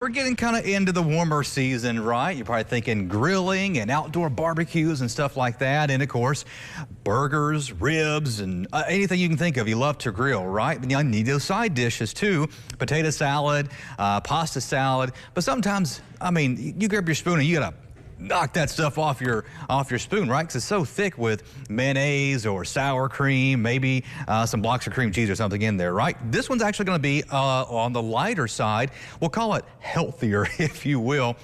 We're getting kind of into the warmer season, right? You're probably thinking grilling and outdoor barbecues and stuff like that. And of course, burgers, ribs, and anything you can think of. You love to grill, right? But you need those side dishes too. Potato salad, pasta salad. But sometimes, I mean, you grab your spoon and you gotta knock that stuff off your spoon, right? Because it's so thick with mayonnaise or sour cream, maybe some blocks of cream cheese or something in there, right? This one's actually going to be on the lighter side. We'll call it healthier, if you will,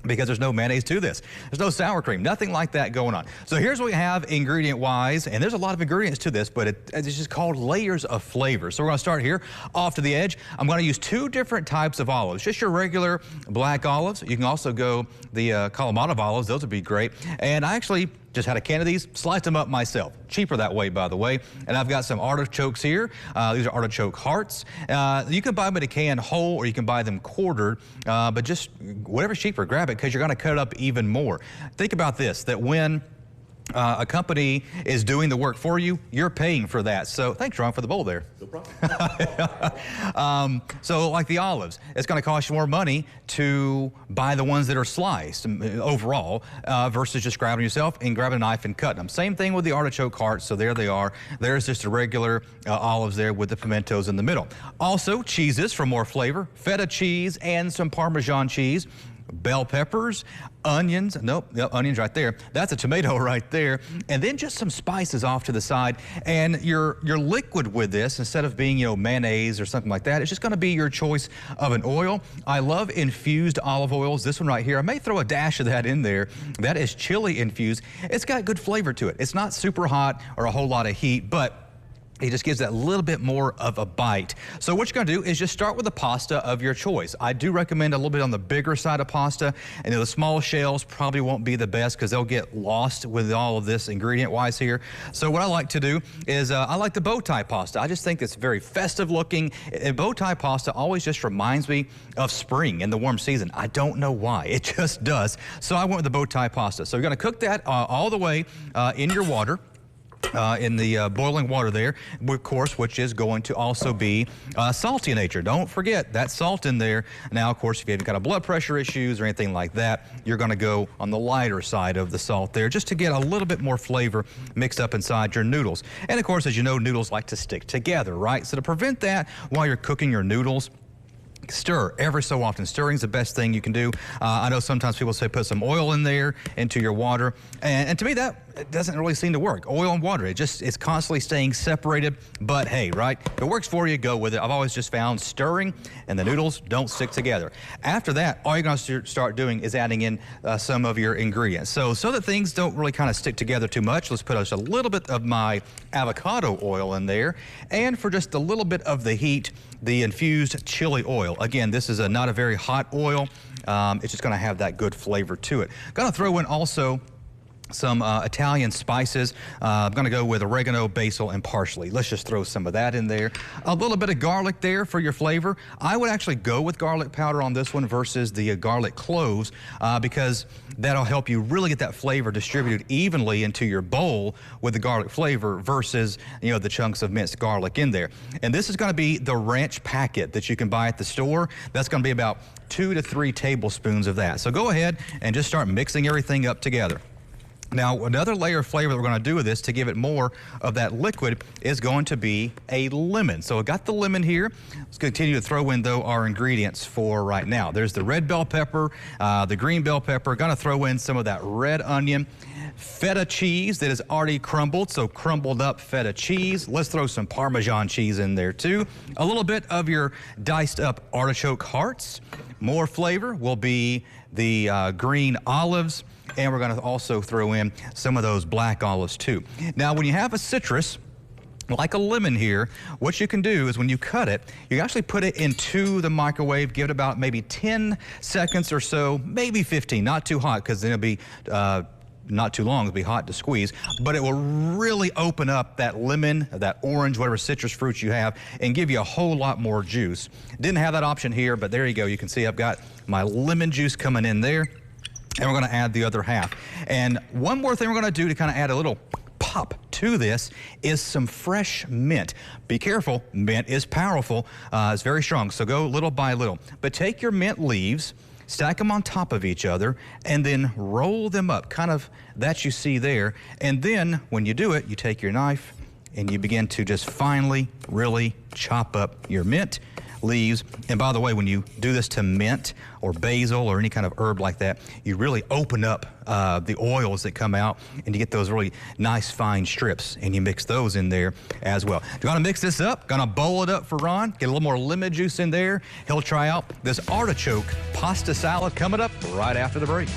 because there's no mayonnaise to this. There's no sour cream, nothing like that going on. So here's what we have ingredient-wise, and there's a lot of ingredients to this, but it's just called layers of flavor. So we're gonna start here, off to the edge. I'm gonna use two different types of olives, just your regular black olives. You can also go the Kalamata olives, those would be great. And I actually just had a can of these, sliced them up myself. Cheaper that way, by the way. And I've got some artichokes here. These are artichoke hearts. You can buy them in a can whole, or you can buy them quartered, but just whatever's cheaper, grab it, because you're gonna cut it up even more. Think about this, that when a company is doing the work for you, you're paying for that. So thanks, Ron, for the bowl there. No problem. So like the olives, it's going to cost you more money to buy the ones that are sliced overall versus just grabbing yourself and grabbing a knife and cutting them. Same thing with the artichoke hearts. So there they are. There's just the regular olives there with the pimentos in the middle. Also cheeses for more flavor, feta cheese and some Parmesan cheese. Bell peppers, onions, onions right there. That's a tomato right there. And then just some spices off to the side. And your liquid with this, instead of being, mayonnaise or something like that, it's just gonna be your choice of an oil. I love infused olive oils. This one right here, I may throw a dash of that in there. That is chili infused. It's got good flavor to it. It's not super hot or a whole lot of heat, but it just gives that little bit more of a bite. So what you're gonna do is just start with the pasta of your choice. I do recommend a little bit on the bigger side of pasta, and the small shells probably won't be the best because they'll get lost with all of this ingredient-wise here. So what I like to do is I like the bow tie pasta. I just think it's very festive looking. And bow tie pasta always just reminds me of spring in the warm season. I don't know why, it just does. So I went with the bow tie pasta. So you're gonna cook that all the way in your water. In the boiling water there, of course, which is going to also be salty in nature. Don't forget that salt in there. Now, of course, if you haven't got blood pressure issues or anything like that, you're going to go on the lighter side of the salt there just to get a little bit more flavor mixed up inside your noodles. And of course, as you know, noodles like to stick together, right? So to prevent that while you're cooking your noodles, stir every so often. Stirring is the best thing you can do. I know sometimes people say put some oil in there into your water, and to me that it doesn't really seem to work. Oil and water, it's constantly staying separated, but hey, right? If it works for you, go with it. I've always just found stirring and the noodles don't stick together. After that, all you're gonna start doing is adding in some of your ingredients. So that things don't really kind of stick together too much, let's put just a little bit of my avocado oil in there, and for just a little bit of the heat, the infused chili oil. Again, this is not a very hot oil. It's just gonna have that good flavor to it. Gonna throw in also some Italian spices. I'm gonna go with oregano, basil, and parsley. Let's just throw some of that in there. A little bit of garlic there for your flavor. I would actually go with garlic powder on this one versus the garlic cloves because that'll help you really get that flavor distributed evenly into your bowl with the garlic flavor versus, the chunks of minced garlic in there. And this is gonna be the ranch packet that you can buy at the store. That's gonna be about 2 to 3 tablespoons of that. So go ahead and just start mixing everything up together. Now, another layer of flavor that we're going to do with this to give it more of that liquid is going to be a lemon. So I got the lemon here. Let's continue to throw in, though, our ingredients for right now. There's the red bell pepper, the green bell pepper. Going to throw in some of that red onion. Feta cheese that is already crumbled, so crumbled up feta cheese. Let's throw some Parmesan cheese in there, too. A little bit of your diced up artichoke hearts. More flavor will be the green olives. And we're going to also throw in some of those black olives too. Now, when you have a citrus, like a lemon here, what you can do is when you cut it, you actually put it into the microwave, give it about maybe 10 seconds or so, maybe 15, not too hot because then it'll be not too long, it'll be hot to squeeze, but it will really open up that lemon, that orange, whatever citrus fruits you have, and give you a whole lot more juice. Didn't have that option here, but there you go. You can see I've got my lemon juice coming in there. And we're going to add the other half. And one more thing we're going to do to kind of add a little pop to this is some fresh mint. Be careful, mint is powerful. It's very strong, so go little by little. But take your mint leaves, stack them on top of each other, and then roll them up, kind of that you see there. And then when you do it, you take your knife and you begin to just finely, really chop up your mint leaves. And by the way, when you do this to mint or basil or any kind of herb like that, you really open up the oils that come out, and you get those really nice fine strips, and you mix those in there as well. Gonna mix this up, gonna bowl it up for Ron, get a little more lemon juice in there. He'll try out this artichoke pasta salad coming up right after the break.